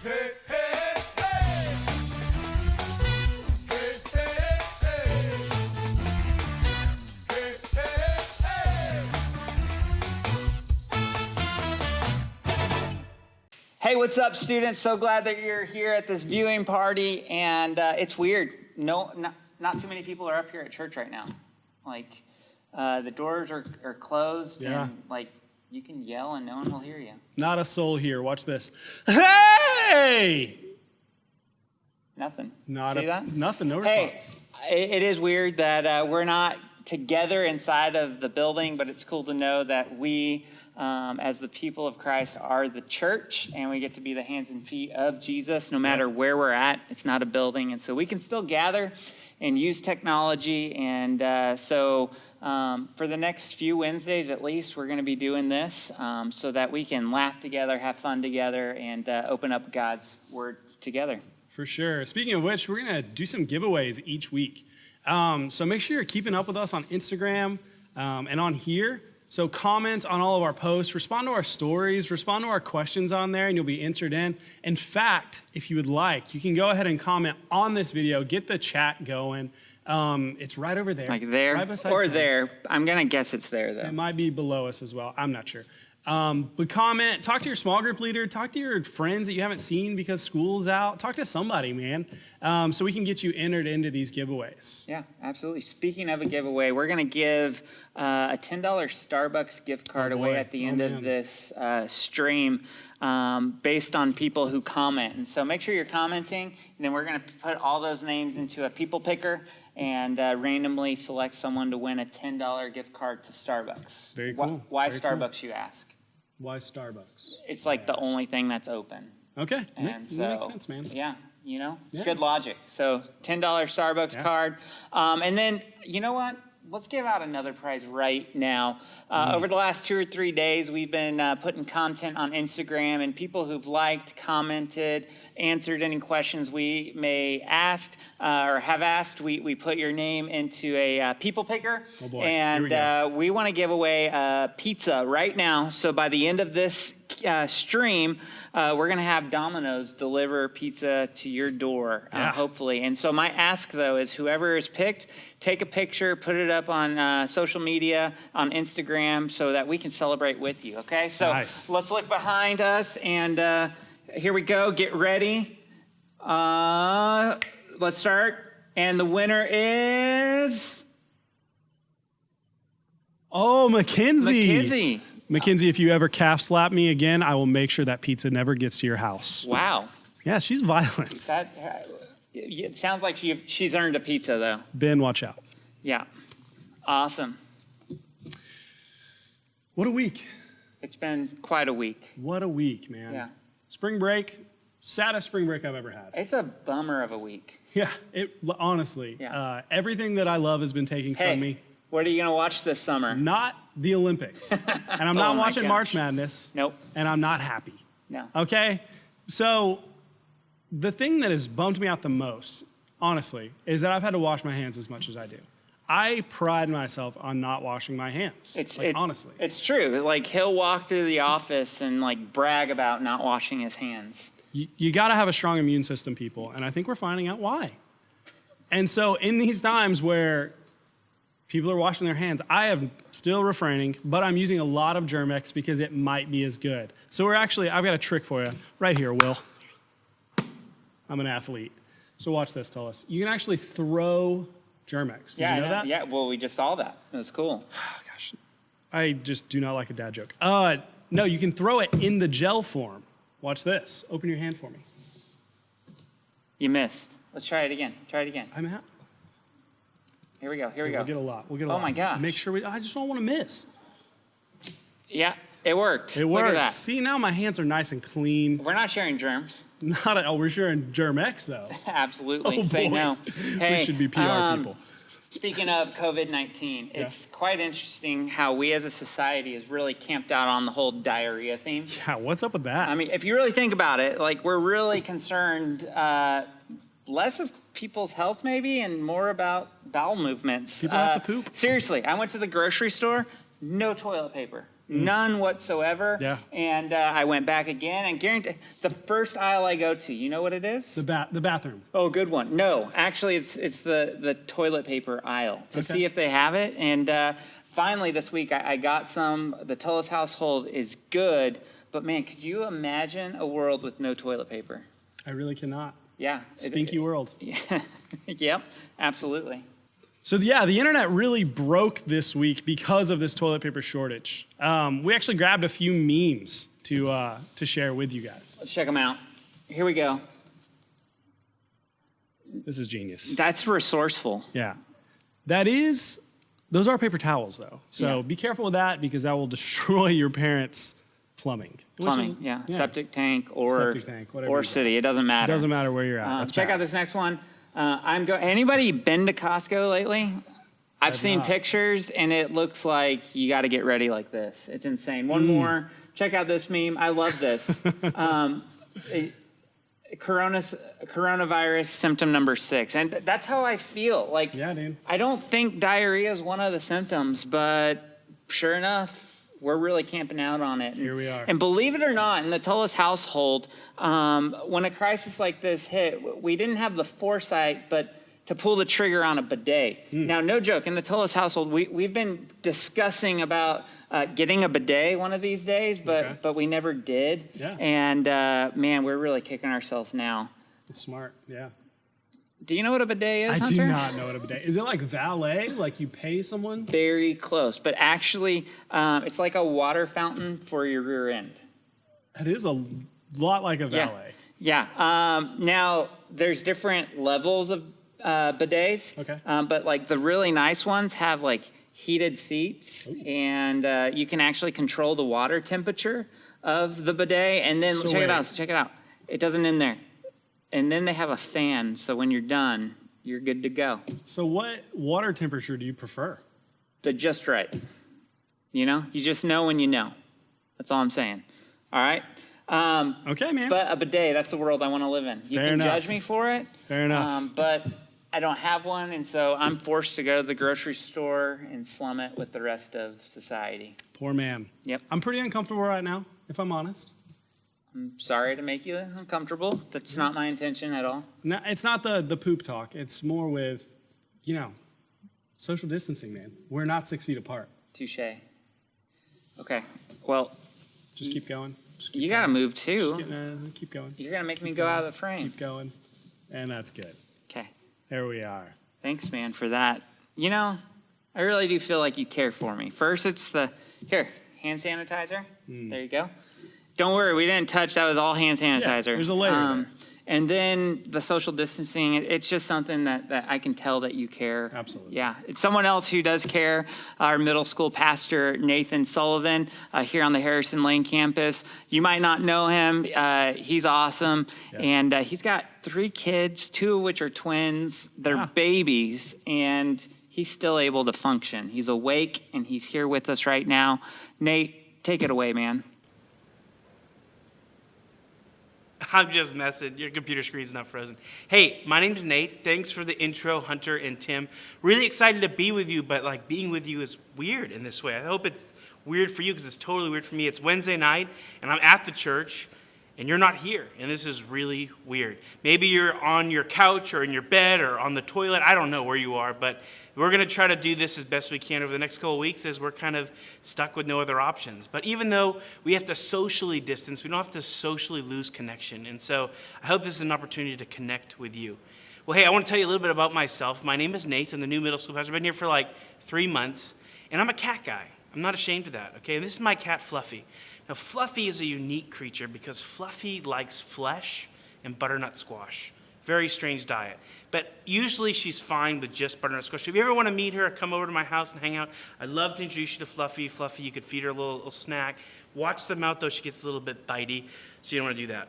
Hey, what's up, students? So glad that you're here at this viewing party, and it's weird. Not too many people are up here at church right now. Like, the doors are closed, and like you can yell and no one will hear you. Not a soul here. Watch this. Hey! Nothing. See that? Nothing. No response. Hey, it is weird that we're not together inside of the building, but it's cool to know that we, as the people of Christ, are the church, and we get to be the hands and feet of Jesus no matter where we're at. It's not a building, and so we can still gather and use technology. And so for the next few Wednesdays at least, we're going to be doing this so that we can laugh together, have fun together, and open up God's word together. For sure. Speaking of which, we're going to do some giveaways each week. So make sure you're keeping up with us on Instagram and on here. So comment on all of our posts, respond to our stories, respond to our questions on there, and you'll be entered in. In fact, if you would like, you can go ahead and comment on this video, get the chat going. It's right over there. Like there right beside or Tim. there. I'm going to guess it's there, though. It might be below us as well. I'm not sure. But comment, talk to your small group leader, talk to your friends that you haven't seen because school's out. Talk to somebody, man, so we can get you entered into these giveaways. Yeah, absolutely. Speaking of a giveaway, we're going to give a $10 Starbucks gift card away at the end of this stream based on people who comment. And so make sure you're commenting, and then we're going to put all those names into a people picker and randomly select someone to win a $10 gift card to Starbucks. Very cool. Why Very Starbucks, you ask? Why Starbucks? It's like the only thing that's open. Okay, And so, makes sense, man. Yeah, you know, it's good logic. So $10 Starbucks card. And then, you know what? Let's give out another prize right now. Over the last 2 or 3 days, we've been putting content on Instagram, and people who've liked, commented, answered any questions we may ask or have asked, we put your name into a people picker. Oh boy. And we want to give away a pizza right now. So by the end of this stream, we're going to have Domino's deliver pizza to your door, hopefully. And so my ask, though, is whoever is picked, take a picture, put it up on social media, on Instagram, so that we can celebrate with you, okay? So let's look behind us, and here we go. Get ready. Let's start. And the winner is... Oh, Mackenzie. Mackenzie, if you ever calf slap me again, I will make sure that pizza never gets to your house. Wow. Yeah, she's violent. It sounds like she's earned a pizza, though. Ben, watch out. Yeah. Awesome. What a week. It's been quite a week. What a week, man. Yeah. Spring break, saddest spring break I've ever had. It's a bummer of a week. Yeah, honestly. Yeah. Everything that I love has been taken from me. What are you going to watch this summer? Not the Olympics. And I'm not watching March Madness. Nope. And I'm not happy. No. Okay? So the thing that has bummed me out the most, honestly, is that I've had to wash my hands as much as I do. I pride myself on not washing my hands. Honestly. It's true. Like, he'll walk through the office and, like, brag about not washing his hands. You got to have a strong immune system, people. And I think we're finding out why. And so in these times where people are washing their hands, I am still refraining, but I'm using a lot of Germ-X because it might be as good. So I've got a trick for you right here, Will. I'm an athlete. So watch this, tell us. You can actually throw Germ-X. Did you know that? Yeah, well, we just saw that. It was cool. Gosh, I just do not like a dad joke. No, you can throw it in the gel form. Watch this. Open your hand for me. You missed. Let's try it again. I'm out. Here we go. We'll get a lot. Oh my gosh. Make sure I just don't want to miss. Yeah, it worked. It Look worked. at that. See, now my hands are nice and clean. We're not sharing germs. We're sharing Germ-X, though. Absolutely. Oh, Say boy. no. Hey, we should be PR people. Speaking of COVID-19, it's quite interesting how we as a society has really camped out on the whole diarrhea theme. Yeah, what's up with that? I mean, if you really think about it, like, we're really concerned less of people's health maybe and more about bowel movements. People have to poop. Seriously, I went to the grocery store, no toilet paper. None whatsoever. Yeah. And I went back again and guarantee the first aisle I go to, you know what it is? The bathroom. Oh, good one. No, actually, it's the toilet paper aisle to Okay. see if they have it. And finally, this week, I got some. The Tullis household is good. But, man, could you imagine a world with no toilet paper? I really cannot. Yeah. Stinky world. Yeah. Yep, absolutely. So the internet really broke this week because of this toilet paper shortage. We actually grabbed a few memes to share with you guys. Let's check them out. Here we go. This is genius. That's resourceful. Yeah. Those are paper towels, though. So Yeah. be careful with that because that will destroy your parents' plumbing. Plumbing, yeah. Septic tank or Septic tank, whatever or you got. city. It doesn't matter. It doesn't matter where you're at. That's Check bad. out this next one. Anybody been to Costco lately? I've seen not. pictures, and it looks like you got to get ready like this. It's insane. One more. Check out this meme. I love this. Coronavirus symptom number 6. And that's how I feel. Like, Yeah, dude. I don't think diarrhea is one of the symptoms, but sure enough, we're really camping out on it. Here we are. And believe it or not, in the Tullis household, when a crisis like this hit, we didn't have the foresight, but to pull the trigger on a bidet. Now, no joke, in the Tullis household, we've been discussing about getting a bidet one of these days, but we never did. Yeah. And man, we're really kicking ourselves now. It's smart, yeah. Do you know what a bidet is, I Hunter? do not know what a bidet is. Is it like valet? Like you pay someone? Very close, but actually, it's like a water fountain for your rear end. That is a lot like a valet. Yeah. Now, there's different levels of bidets. Okay. But like the really nice ones have like heated seats, and you can actually control the water temperature of the bidet. And then So check it wait. out. Check it out. It doesn't end there. And then they have a fan, so when you're done, you're good to go. So what water temperature do you prefer? They're just right. You know, you just know when you know. That's all I'm saying. All right. Okay, man. But a bidet, that's the world I want to live in. You Fair can enough. judge me for it. Fair enough. But I don't have one, and so I'm forced to go to the grocery store and slum it with the rest of society. Poor man. Yep. I'm pretty uncomfortable right now, if I'm honest. I'm sorry to make you uncomfortable. That's not my intention at all. No, it's not the poop talk. It's more with, social distancing, man. We're not 6 feet apart. Touche. Okay. Well, Just keep going. Just keep you got to move Just too. keep going. You're going to make me go out of the frame. Keep going. And that's good. Okay. There we are. Thanks, man, for that. You know, I really do feel like you care for me. First, it's here, hand sanitizer. There you go. Don't worry, we didn't touch. That was all hand sanitizer. there's a layer there. And then the social distancing, it's just something that I can tell that you care. Absolutely. Yeah. It's someone else who does care. Our middle school pastor, Nathan Sullivan, here on the Harrison Lane campus. You might not know him. He's awesome. Yeah. And he's got 3 kids, 2 of which are twins. They're babies. And he's still able to function. He's awake, and he's here with us right now. Nate, take it away, man. I'm just messing. Your computer screen's not frozen. Hey, my name is Nate. Thanks for the intro, Hunter and Tim. Really excited to be with you, but being with you is weird in this way. I hope it's weird for you because it's totally weird for me. It's Wednesday night, and I'm at the church, and you're not here, and this is really weird. Maybe you're on your couch or in your bed or on the toilet. I don't know where you are, but we're going to try to do this as best we can over the next couple of weeks as we're kind of stuck with no other options. But even though we have to socially distance, we don't have to socially lose connection. And so I hope this is an opportunity to connect with you. Well, hey, I want to tell you a little bit about myself. My name is Nate. I'm the new middle school pastor. I've been here for 3 months, and I'm a cat guy. I'm not ashamed of that, okay? And this is my cat, Fluffy. Now, Fluffy is a unique creature because Fluffy likes flesh and butternut squash. Very strange diet. But usually she's fine with just butternut squash. If you ever want to meet her, come over to my house and hang out. I'd love to introduce you to Fluffy. Fluffy, you could feed her a little snack. Watch the mouth, though. She gets a little bit bitey, so you don't want to do that.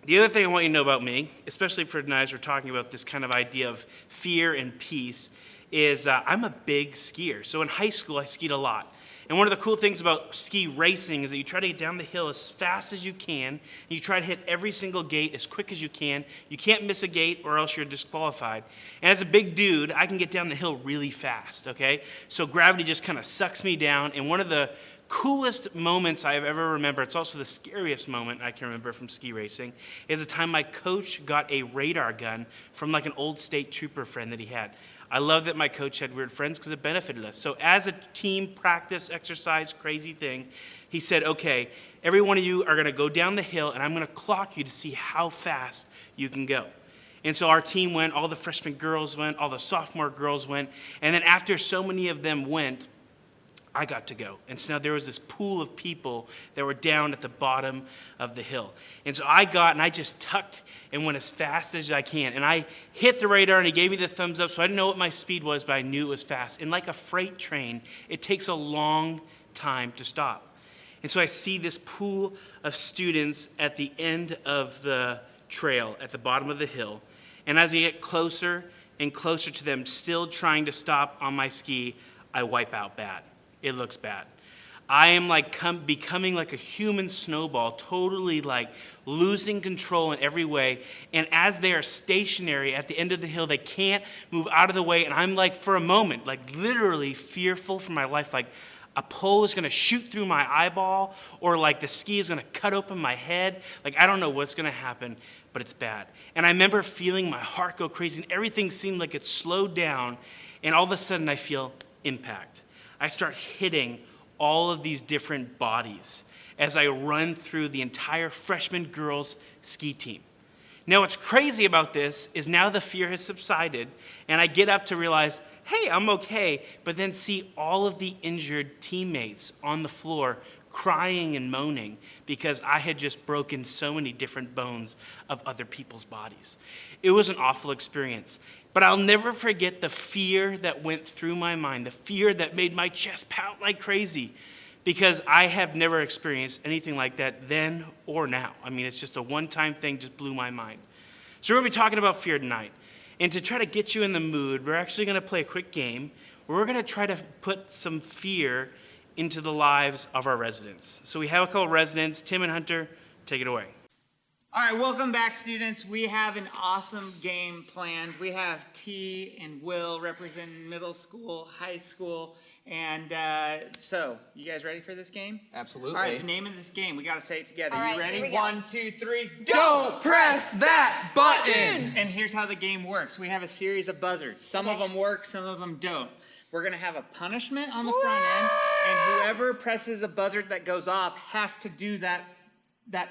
The other thing I want you to know about me, especially for tonight as we're talking about this kind of idea of fear and peace, is I'm a big skier. So in high school, I skied a lot. And one of the cool things about ski racing is that you try to get down the hill as fast as you can. And you try to hit every single gate as quick as you can. You can't miss a gate or else you're disqualified. And as a big dude, I can get down the hill really fast, okay? So gravity just kind of sucks me down. And one of the coolest moments I've ever remembered, it's also the scariest moment I can remember from ski racing, is the time my coach got a radar gun from like an old state trooper friend that he had. I love that my coach had weird friends because it benefited us. So as a team practice, exercise, crazy thing, he said, okay, every one of you are going to go down the hill, and I'm going to clock you to see how fast you can go. And so our team went, all the freshman girls went, all the sophomore girls went, and then after so many of them went, I got to go. And so now there was this pool of people that were down at the bottom of the hill. And so I got, and I just tucked and went as fast as I can. And I hit the radar, and he gave me the thumbs up, so I didn't know what my speed was, but I knew it was fast. And like a freight train, it takes a long time to stop. And so I see this pool of students at the end of the trail, at the bottom of the hill. And as I get closer and closer to them, still trying to stop on my ski, I wipe out bad. It looks bad. I am like becoming like a human snowball, totally like losing control in every way. And as they are stationary at the end of the hill, they can't move out of the way. And I'm like, for a moment, like literally fearful for my life, like a pole is going to shoot through my eyeball, or like the ski is going to cut open my head. Like I don't know what's going to happen, but it's bad. And I remember feeling my heart go crazy, and everything seemed like it slowed down. And all of a sudden I feel impact. I start hitting all of these different bodies as I run through the entire freshman girls ski team. Now, what's crazy about this is now the fear has subsided, and I get up to realize, hey, I'm okay, but then see all of the injured teammates on the floor crying and moaning because I had just broken so many different bones of other people's bodies. It was an awful experience. But I'll never forget the fear that went through my mind, the fear that made my chest pound like crazy, because I have never experienced anything like that then or now. I mean, it's just a one-time thing, just blew my mind. So we're going to be talking about fear tonight. And to try to get you in the mood, we're actually going to play a quick game where we're going to try to put some fear into the lives of our residents. So we have a couple of residents. Tim and Hunter, take it away. All right, welcome back, students. We have an awesome game planned. We have T and Will representing middle school, high school, and so you guys ready for this game? Absolutely. All right, the name of this game, we got to say it together. All right, you ready? here we go. 1, 2, 3, go! Don't press that button. And here's how the game works. We have a series of buzzards. Some of them work, some of them don't. We're going to have a punishment on the front end, and whoever presses a buzzard that goes off has to do that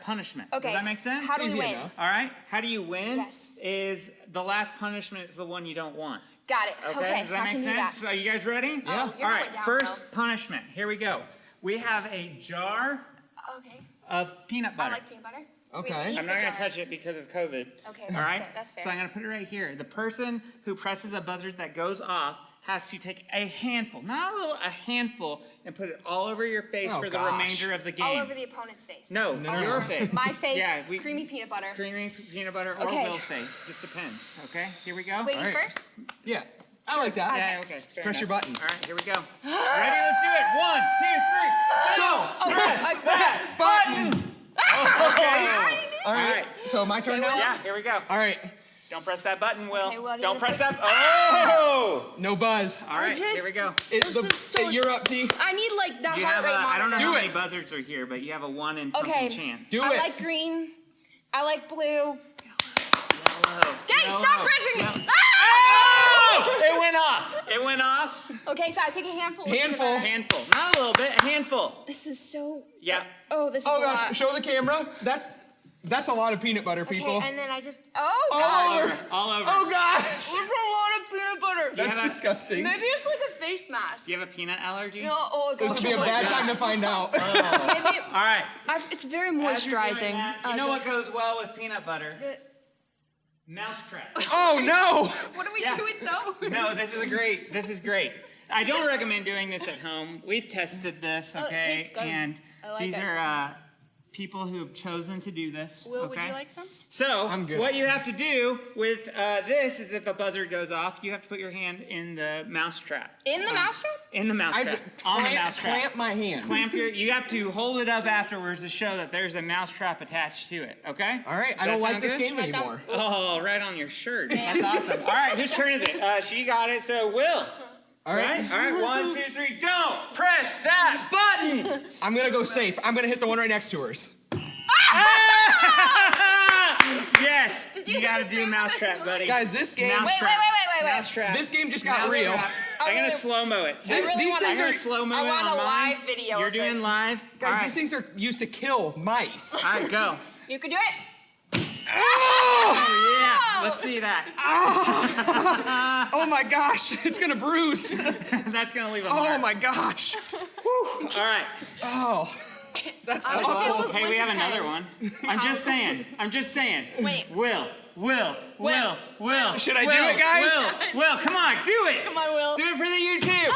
punishment. Okay. Does that make sense? How do we Easy win? enough. All right. How do you win? Yes. Is the last punishment is the one you don't want. Got it. Okay. Does that How make can you do sense? that? So you guys ready? Yeah. All You're right. going down, First punishment. Here we go. We have a jar Okay. of peanut butter. I like peanut butter. So we have to Okay. eat I'm the not going to jar. touch it because of COVID. Okay, All that's right. fair, that's fair. So I'm going to put it right here. The person who presses a buzzard that goes off has to take a handful, not a little, a handful, and put it all over your face Oh, for the gosh. remainder of the game. All over the opponent's face. No, your face. My face. Yeah, creamy peanut butter. creamy peanut butter or Okay. Will's face. Just depends. Okay, here we go. Ladies All right. first. Yeah, I like that. Yeah, okay. Fair Press your enough. button. All right, here we go. Ready? Let's do it. 1, 2, 3, go! Press that button. Okay. All right. right. So my turn now. Yeah, here we go. All right. Don't press that button, Will. Okay, what do Don't you press put- that. Oh! No buzz. All right, just- here we go. It's This is so- you're up, T. I need like the You heart have a, rate monitor. I don't know Do how it. many buzzards are here, but you have a 1 in something Okay. chance. Do I it. like green. I like blue. Yellow. Dang, Yellow. stop pressuring me. Oh! It went off. It went off. Okay, so I take a handful. of peanut Handful. butter. Handful. Not a little bit. A handful. This is so. Yeah. Oh, this is Oh a lot. gosh, show the camera. That's a lot of peanut butter, people. Okay, and then I just. Oh All gosh. over. All over. Oh gosh. There's a lot of peanut butter. That's have a- disgusting. Maybe it's like a face mask. Do you have a peanut allergy? No, oh, This would be a bad time to find out. Maybe All right. it's very As you're doing moisturizing. that, you know what goes well with peanut butter? Mousetrap. Oh no. What do we Yeah. do with those? No, this is great. I don't recommend doing this at home. We've tested this, Oh, it okay? tastes good. And I like these it. are people who have chosen to do this. Will, okay? would you like some? So, I'm good. what you have to do with this is if a buzzard goes off, you have to put your hand in the mousetrap. In the mousetrap? In the mousetrap. On the mousetrap. Clamp my hand. You have to hold it up afterwards to show that there's a mousetrap attached to it, okay? All right, Does I that don't like sound this good? game anymore. Oh, right on your shirt. That's awesome. All right, whose turn is it? She got it, so Will. All right. All right, 1, 2, 3, don't press that button. I'm gonna go safe. I'm gonna hit the one right next to hers. Yes, Did you you hit gotta the do same mousetrap, one? buddy. Guys, this game. Mousetrap. Wait. Mousetrap. This game just got Mousetrap. real. I'm gonna really- slow-mo it. This- really these wanna- I'm things gonna are. slow-mo I it want on a mine. live video You're of doing this. live? Guys, All right. these things are used to kill mice. All right, go. You can do it. Oh, yeah, let's see that. Oh my gosh, it's gonna bruise. That's gonna leave a Oh mark. my gosh. All right. Oh, that's I'm awful. still with Hey, we have 1 to 10. another one. I'm just saying. Wait. Will. Should I do it, guys? Will, come on, do it. Come on, Will. Do it for the YouTube.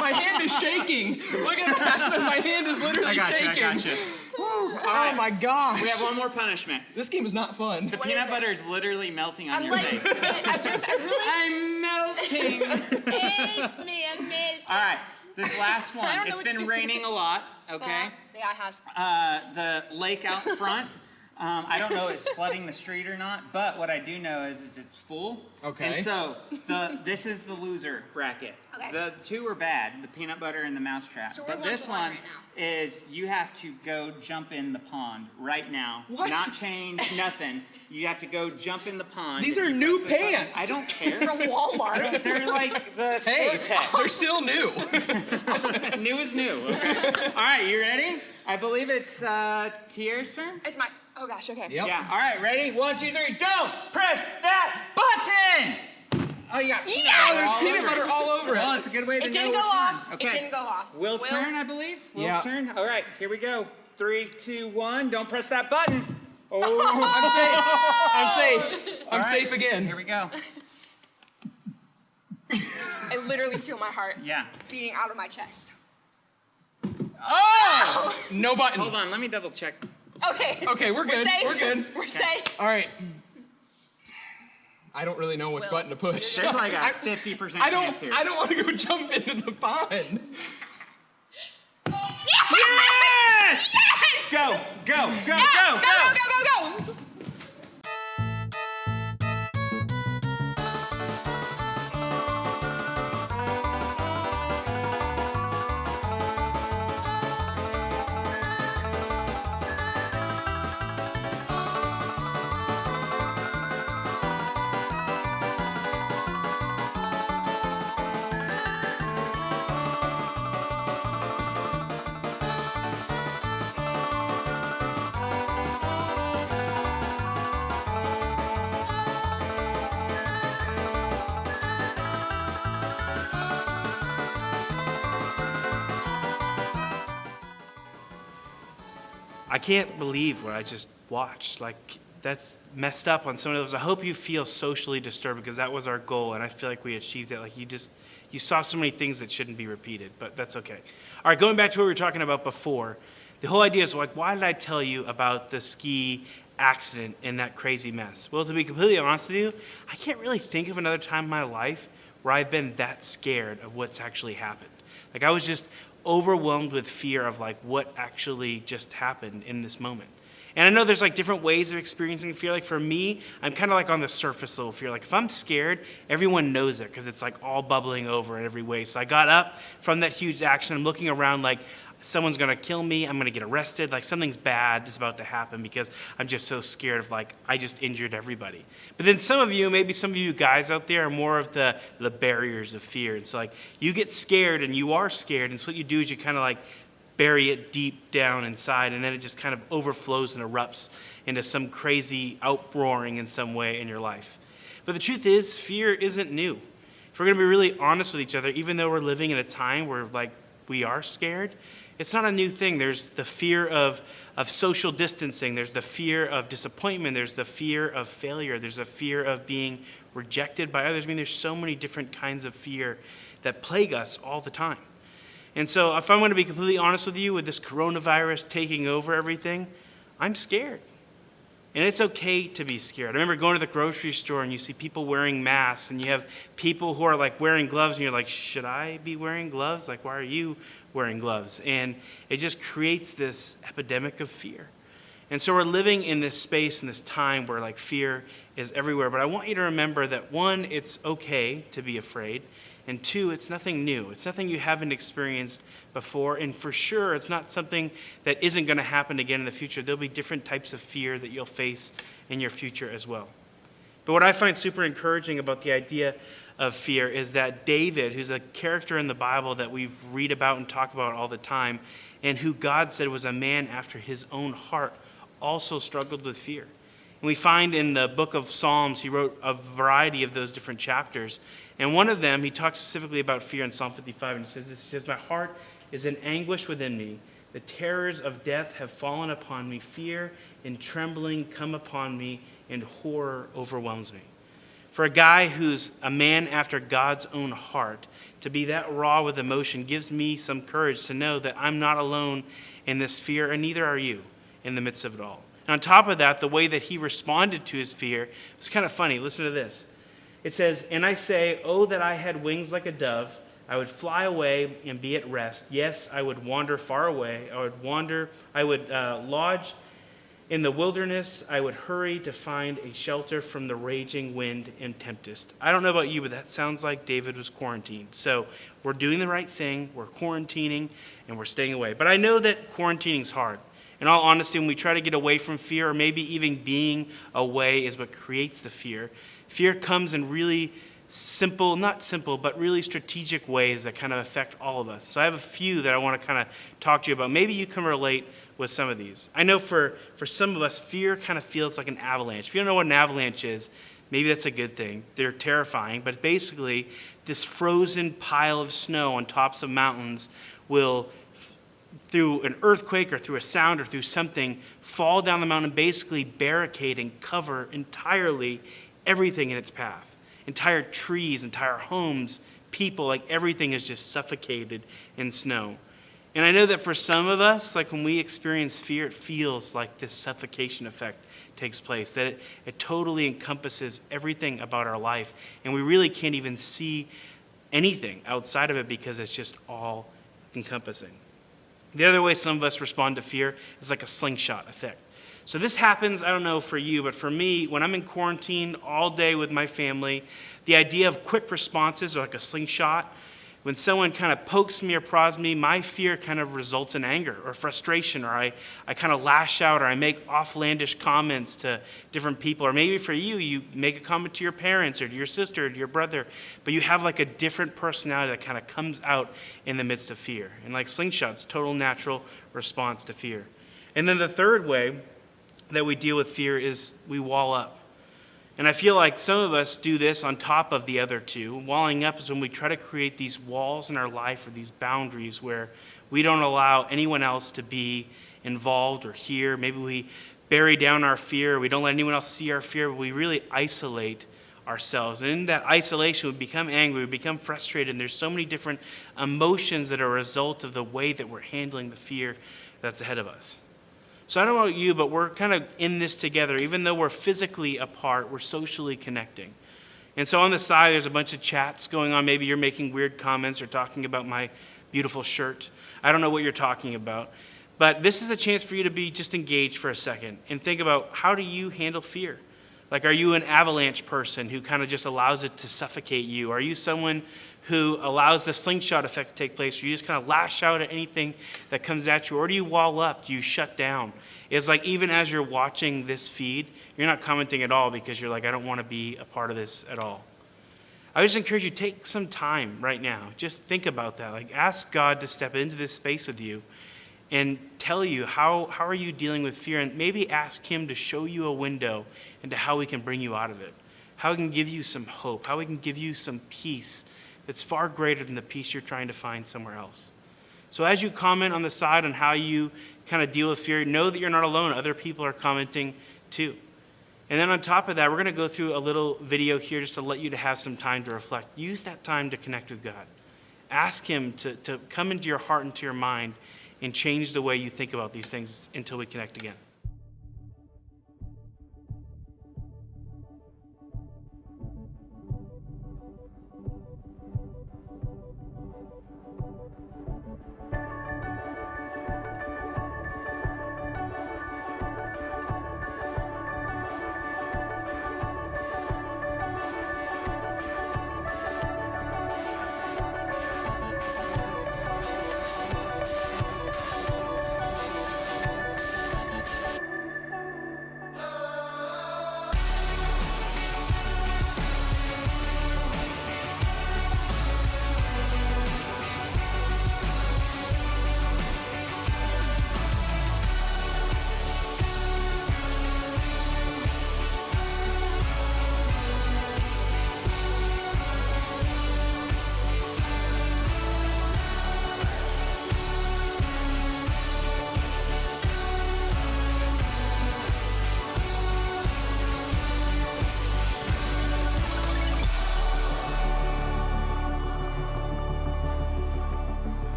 My hand is shaking. Look at that. My hand is literally shaking. Oh my gosh. We have one more punishment. This game is not fun. The What peanut is it? butter is literally melting on I'm your like, face. I really. I'm melting. Make me a minute. All right, this last I one. don't know It's what to been do. raining a lot, okay? Yeah, it has. The lake out front. I don't know if it's flooding the street or not, but what I do know is it's full. Okay. And so this is the loser bracket. Okay. The two are bad, the peanut butter and the mousetrap. So we're But 1 this to 1 one right now. is you have to go jump in the pond right now. What? Not change, nothing. You have to go jump in the pond. These If are you new press the button- pants. I don't care. From Walmart. They're like the Hey, sport tech. they're still new. New is new. Okay. All right, you ready? I believe it's Tier's turn. It's my. Oh gosh. Okay. Yep. Yeah. All right, ready? 1, 2, 3. Don't press that button. Oh, you got peanut Yes! butter There's all peanut over butter it. all over Well, it. it's a good way to It know didn't go which off. one. It Okay. didn't go off. Will's Will? turn, I believe. Will's Yeah. turn. All right, here we go. 3, 2, 1. Don't press that button. Oh. I'm safe. I'm All right. safe again. Here we go. I literally feel my heart Yeah. beating out of my chest. Oh! No button. Hold on, let me double check. Okay. Okay, we're good. Safe. We're good. We're safe. All right. I don't really know which Will. button to push. There's like a 50% I chance here. don't want to go jump into the pond. Yes! Go, go, go, Yeah, go, go. go. I can't believe what I just watched. Like, that's messed up on some of those. I hope you feel socially disturbed because that was our goal, and I feel like we achieved it. Like, you saw so many things that shouldn't be repeated, but that's okay. All right, going back to what we were talking about before, the whole idea is like, why did I tell you about the ski accident and that crazy mess? Well, to be completely honest with you, I can't really think of another time in my life where I've been that scared of what's actually happened. Like, I was just overwhelmed with fear of like what actually just happened in this moment. And I know there's like different ways of experiencing fear. Like for me, I'm kind of like on the surface level fear. Like if I'm scared, everyone knows it because it's like all bubbling over in every way. So I got up from that huge action. I'm looking around like someone's going to kill me. I'm going to get arrested. Like something's bad is about to happen because I'm just so scared of like I just injured everybody. But then some of you, maybe some of you guys out there are more of the barriers of fear. And so like you get scared and you are scared. And so what you do is you kind of like bury it deep down inside, and then it just kind of overflows and erupts into some crazy outroaring in some way in your life. But the truth is, fear isn't new. If we're going to be really honest with each other, even though we're living in a time where like we are scared, it's not a new thing. There's the fear of social distancing. There's the fear of disappointment. There's the fear of failure. There's a fear of being rejected by others. I mean, there's so many different kinds of fear that plague us all the time. And so if I'm going to be completely honest with you, with this coronavirus taking over everything, I'm scared. And it's okay to be scared. I remember going to the grocery store and you see people wearing masks and you have people who are like wearing gloves and you're like, should I be wearing gloves? Like, why are you wearing gloves? And it just creates this epidemic of fear. And so we're living in this space, in this time where like fear is everywhere. But I want you to remember that one, it's okay to be afraid. And two, it's nothing new. It's nothing you haven't experienced before. And for sure, it's not something that isn't going to happen again in the future. There'll be different types of fear that you'll face in your future as well. But what I find super encouraging about the idea of fear is that David, who's a character in the Bible that we read about and talk about all the time, and who God said was a man after his own heart, also struggled with fear. And we find in the book of Psalms, he wrote a variety of those different chapters. And one of them, he talks specifically about fear in Psalm 55. And he says, my heart is in anguish within me. The terrors of death have fallen upon me. Fear and trembling come upon me, and horror overwhelms me. For a guy who's a man after God's own heart, to be that raw with emotion gives me some courage to know that I'm not alone in this fear, and neither are you in the midst of it all. And on top of that, the way that he responded to his fear was kind of funny. Listen to this. It says, and I say, oh, that I had wings like a dove. I would fly away and be at rest. Yes, I would wander far away. I would lodge in the wilderness. I would hurry to find a shelter from the raging wind and tempest. I don't know about you, but that sounds like David was quarantined. So we're doing the right thing. We're quarantining and we're staying away. But I know that quarantining's hard. In all honesty, when we try to get away from fear, or maybe even being away is what creates the fear. Fear comes in really not simple, but really strategic ways that kind of affect all of us. So I have a few that I want to kind of talk to you about. Maybe you can relate with some of these. I know for some of us, fear kind of feels like an avalanche. If you don't know what an avalanche is, maybe that's a good thing. They're terrifying, but basically this frozen pile of snow on tops of mountains will, through an earthquake or through a sound or through something, fall down the mountain, basically barricade and cover entirely everything in its path. Entire trees, entire homes, people, like everything is just suffocated in snow. And I know that for some of us, like when we experience fear, it feels like this suffocation effect takes place, that it totally encompasses everything about our life. And we really can't even see anything outside of it because it's just all encompassing. The other way some of us respond to fear is like a slingshot effect. So this happens, I don't know for you, but for me, when I'm in quarantine all day with my family, the idea of quick responses are like a slingshot. When someone kind of pokes me or prods me, my fear kind of results in anger or frustration, or I kind of lash out, or I make offlandish comments to different people. Or maybe for you, you make a comment to your parents or to your sister or to your brother, but you have like a different personality that kind of comes out in the midst of fear. And like slingshots, total natural response to fear. And then the third way that we deal with fear is we wall up. And I feel like some of us do this on top of the other two. Walling up is when we try to create these walls in our life or these boundaries where we don't allow anyone else to be involved or hear. Maybe we bury down our fear. We don't let anyone else see our fear, but we really isolate ourselves. And in that isolation, we become angry, we become frustrated, and there's so many different emotions that are a result of the way that we're handling the fear that's ahead of us. So I don't know about you, but we're kind of in this together. Even though we're physically apart, we're socially connecting. And so on the side, there's a bunch of chats going on. Maybe you're making weird comments or talking about my beautiful shirt. I don't know what you're talking about. But this is a chance for you to be just engaged for a second and think about, how do you handle fear? Like, are you an avalanche person who kind of just allows it to suffocate you? Are you someone who allows the slingshot effect to take place, where you just kind of lash out at anything that comes at you? Or do you wall up? Do you shut down? It's like even as you're watching this feed, you're not commenting at all because you're like, I don't want to be a part of this at all. I just encourage you, take some time right now. Just think about that. Like, ask God to step into this space with you and tell you how are you dealing with fear, and maybe ask him to show you a window into how we can bring you out of it, how we can give you some hope, how we can give you some peace that's far greater than the peace you're trying to find somewhere else. So as you comment on the side on how you kind of deal with fear, know that you're not alone. Other people are commenting too. And then on top of that, we're going to go through a little video here just to let you to have some time to reflect. Use that time to connect with God. Ask him to come into your heart and to your mind and change the way you think about these things until we connect again.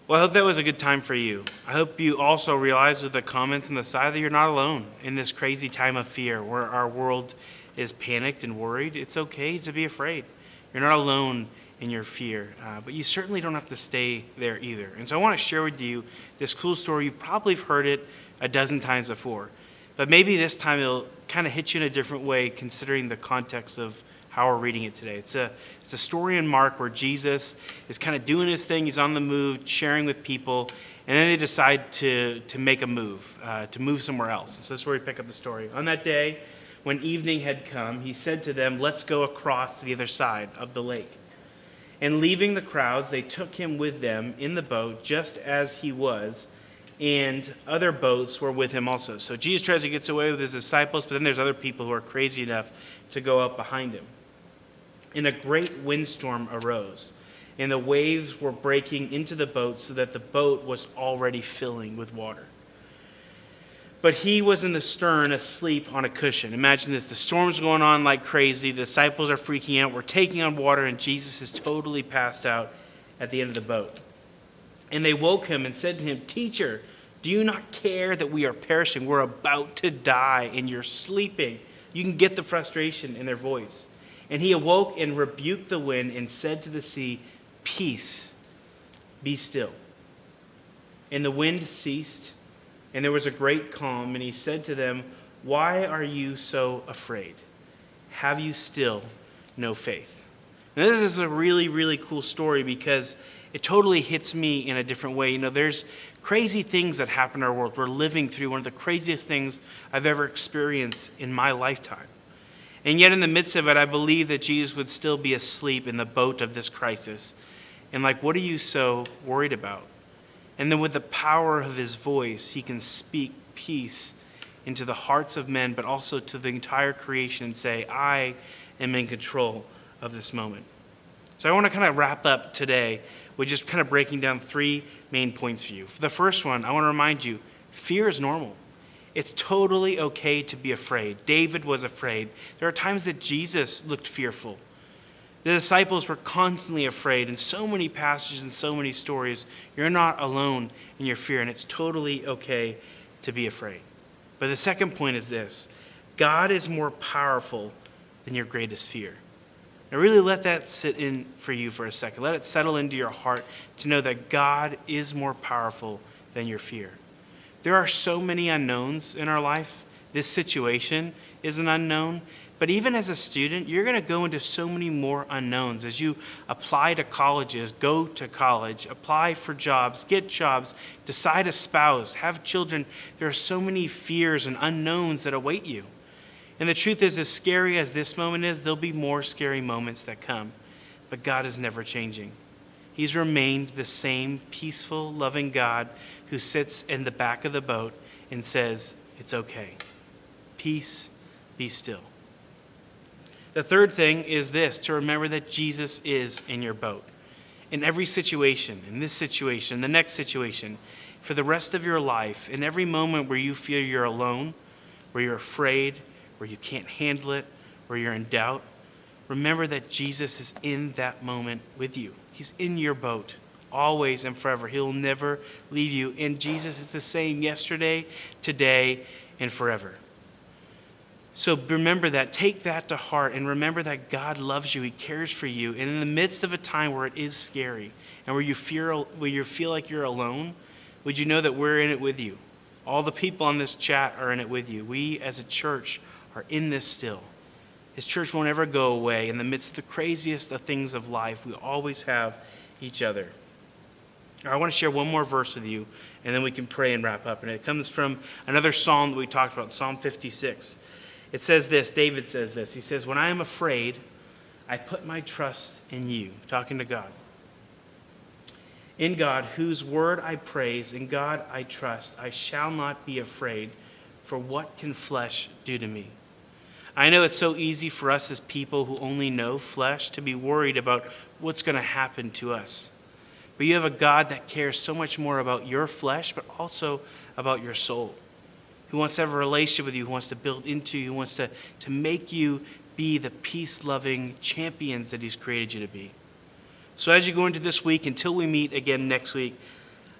Well, I hope that was a good time for you. I hope you also realize with the comments on the side that you're not alone in this crazy time of fear where our world is panicked and worried. It's okay to be afraid. You're not alone in your fear, but you certainly don't have to stay there either. And so I want to share with you this cool story. You probably have heard it a dozen times before, but maybe this time it'll kind of hit you in a different way considering the context of how we're reading it today. It's a story in Mark where Jesus is kind of doing his thing. He's on the move, sharing with people, and then they decide to make a move, to move somewhere else. So that's where we pick up the story. On that day, when evening had come, he said to them, "Let's go across to the other side of the lake." And leaving the crowds, they took him with them in the boat, just as he was, and other boats were with him also. So Jesus tries to get away with his disciples, but then there's other people who are crazy enough to go up behind him. And a great windstorm arose, and the waves were breaking into the boat so that the boat was already filling with water. But he was in the stern asleep on a cushion. Imagine this, the storm's going on like crazy, the disciples are freaking out, we're taking on water, and Jesus is totally passed out at the end of the boat. And they woke him and said to him, "Teacher, do you not care that we are perishing? We're about to die, and you're sleeping." You can get the frustration in their voice. And he awoke and rebuked the wind and said to the sea, "Peace, be still." And the wind ceased, and there was a great calm. And he said to them, "Why are you so afraid? Have you still no faith?" Now, this is a really, really cool story because it totally hits me in a different way. You know, there's crazy things that happen in our world. We're living through one of the craziest things I've ever experienced in my lifetime. And yet in the midst of it, I believe that Jesus would still be asleep in the boat of this crisis. And like, what are you so worried about? And then with the power of his voice, he can speak peace into the hearts of men, but also to the entire creation and say, "I am in control of this moment." So I want to kind of wrap up today with just kind of breaking down 3 main points for you. For the first one, I want to remind you, fear is normal. It's totally okay to be afraid. David was afraid. There are times that Jesus looked fearful. The disciples were constantly afraid. In so many passages and so many stories, you're not alone in your fear, and it's totally okay to be afraid. But the second point is this: God is more powerful than your greatest fear. Now really let that sit in for you for a second. Let it settle into your heart to know that God is more powerful than your fear. There are so many unknowns in our life. This situation is an unknown. But even as a student, you're going to go into so many more unknowns as you apply to colleges, go to college, apply for jobs, get jobs, decide a spouse, have children. There are so many fears and unknowns that await you. And the truth is, as scary as this moment is, there'll be more scary moments that come. But God is never changing. He's remained the same peaceful, loving God who sits in the back of the boat and says, "It's okay. Peace, be still." The third thing is this: to remember that Jesus is in your boat. In every situation, in this situation, the next situation, for the rest of your life, in every moment where you feel you're alone, where you're afraid, where you can't handle it, where you're in doubt, remember that Jesus is in that moment with you. He's in your boat, always and forever. He'll never leave you. And Jesus is the same yesterday, today, and forever. So remember that. Take that to heart and remember that God loves you. He cares for you. And in the midst of a time where it is scary and where you feel like you're alone, would you know that we're in it with you? All the people on this chat are in it with you. We as a church are in this still. His church won't ever go away. In the midst of the craziest of things of life, we always have each other. I want to share one more verse with you, and then we can pray and wrap up. And it comes from another psalm that we talked about, Psalm 56. It says this, David says this. He says, "When I am afraid, I put my trust in you," talking to God. "In God, whose word I praise, in God I trust. I shall not be afraid, for what can flesh do to me?" I know it's so easy for us as people who only know flesh to be worried about what's going to happen to us. But you have a God that cares so much more about your flesh, but also about your soul, who wants to have a relationship with you, who wants to build into you, who wants to make you be the peace-loving champions that he's created you to be. So as you go into this week, until we meet again next week,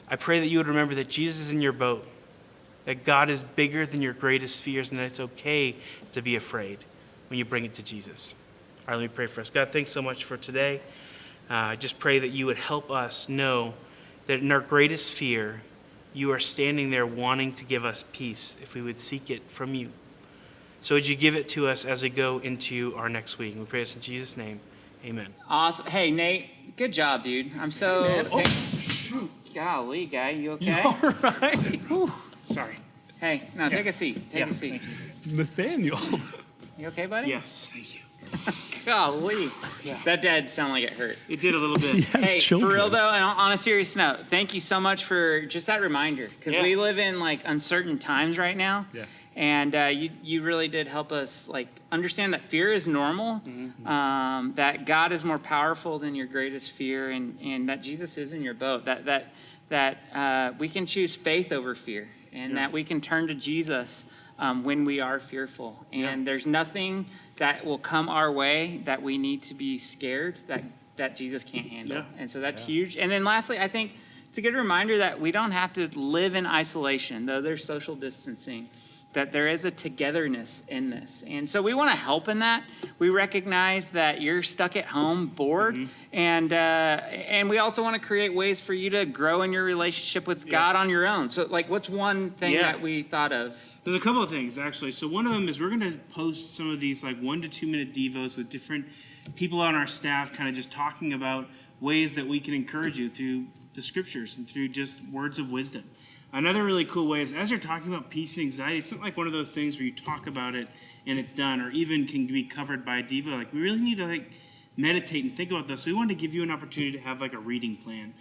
I pray that you would remember that Jesus is in your boat, that God is bigger than your greatest fears, and that it's okay to be afraid when you bring it to Jesus. All right, let me pray for us. God, thanks so much for today. I just pray that you would help us know that in our greatest fear, you are standing there wanting to give us peace if we would seek it from you. So would you give it to us as we go into our next week? We pray this in Jesus' name. Amen. Awesome. Hey, Nate, good job, dude. I'm so. man. Oh, shoot. Golly, guy, you okay? All right. Sorry. Hey, no, take a seat. Take a seat. Nathaniel. You okay, buddy? Yes, thank you. Golly. That did sound like it hurt. It did a little bit. Yes, Hey, children. for real though, and on a serious note, thank you so much for just that reminder, because Yeah. we live in like uncertain times right now. Yeah. And you really did help us like understand that fear is normal, that God is more powerful than your greatest fear, and that Jesus is in your boat. That we can choose faith over fear, and that we can turn to Jesus when we are fearful. And there's nothing that will come our way that we need to be scared that Jesus can't handle. Yeah. And so that's huge. And then lastly, I think it's a good reminder that we don't have to live in isolation, though there's social distancing, that there is a togetherness in this. And so we want to help in that. We recognize that you're stuck at home, bored, and we also want to create ways for you to grow in your relationship with God on your own. So like, what's one thing Yeah. that we thought of? There's a couple of things, actually. So one of them is we're going to post some of these like 1 to 2 minute devos with different people on our staff kind of just talking about ways that we can encourage you through the scriptures and through just words of wisdom. Another really cool way is as you're talking about peace and anxiety, it's not like one of those things where you talk about it and it's done, or even can be covered by a devo. Like we really need to like meditate and think about this. So we wanted to give you an opportunity to have like a reading plan.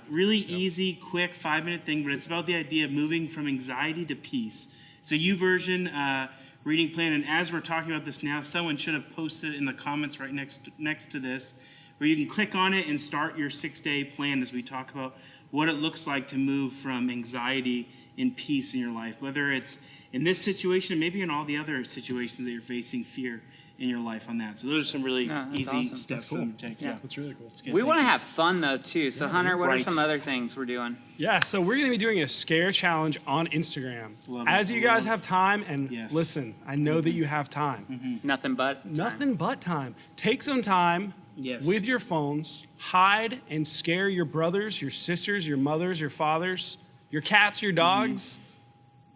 Really easy, quick 5-minute thing, but it's about the idea of moving from anxiety to peace. It's a YouVersion reading plan, and as we're talking about this now, someone should have posted it in the comments right next to this, where you can click on it and start your 6-day plan as we talk about what it looks like to move from anxiety and peace in your life, whether it's in this situation, maybe in all the other situations that you're facing fear in your life on that. So those are some really Yeah, that's easy awesome. steps That's for them to take. Yeah. That's really cool. Good, We thank want to you. have fun though too. So Hunter, what are Right. some other things we're doing? Yeah, so we're going to be doing a scare challenge on Instagram. Love As it. you guys have time, and Yes. listen, I know that you have time. Nothing but Nothing but time. Take some time Yes. with your phones, hide and scare your brothers, your sisters, your mothers, your fathers, your cats, your dogs,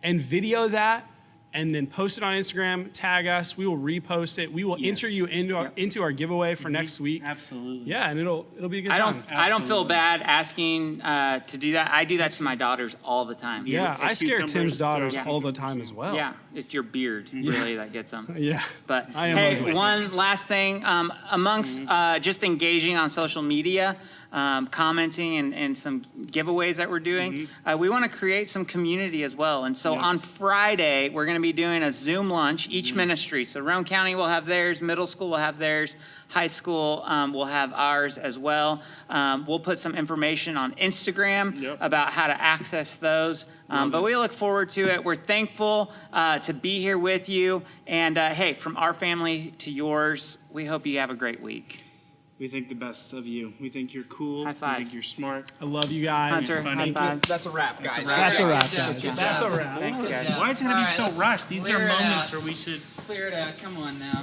and video that, and then post it on Instagram, tag us. We will repost it. We will enter you into our giveaway for next week. Absolutely. Yeah, and it'll be a good I time. don't feel bad asking to do that. I do that to my daughters all the time. Yeah, It's I scare cucumbers, Tim's daughters throw all the time as well. Yeah, it's your beard really that gets them. Yeah. But I am hey, ugly. one last thing, amongst just engaging on social media, commenting and some giveaways that we're doing, we want to create some community as well. And so on Friday, we're going to be doing a Zoom lunch, each ministry. So Roane County will have theirs, middle school will have theirs, high school will have ours as well. We'll put some information on Instagram about how to access those. But we look forward to it. We're thankful to be here with you. And hey, from our family to yours, we hope you have a great week. We think the best of you. We think you're cool. High five. We think you're smart. I love you guys. Hunter, funny. high five. That's a wrap, guys. That's a wrap, Good job, guys. good That's job. a wrap. Thanks, guys. Why is it going to be All right, so let's rushed? These are clear it moments out. where we should. Clear it out. Come on now.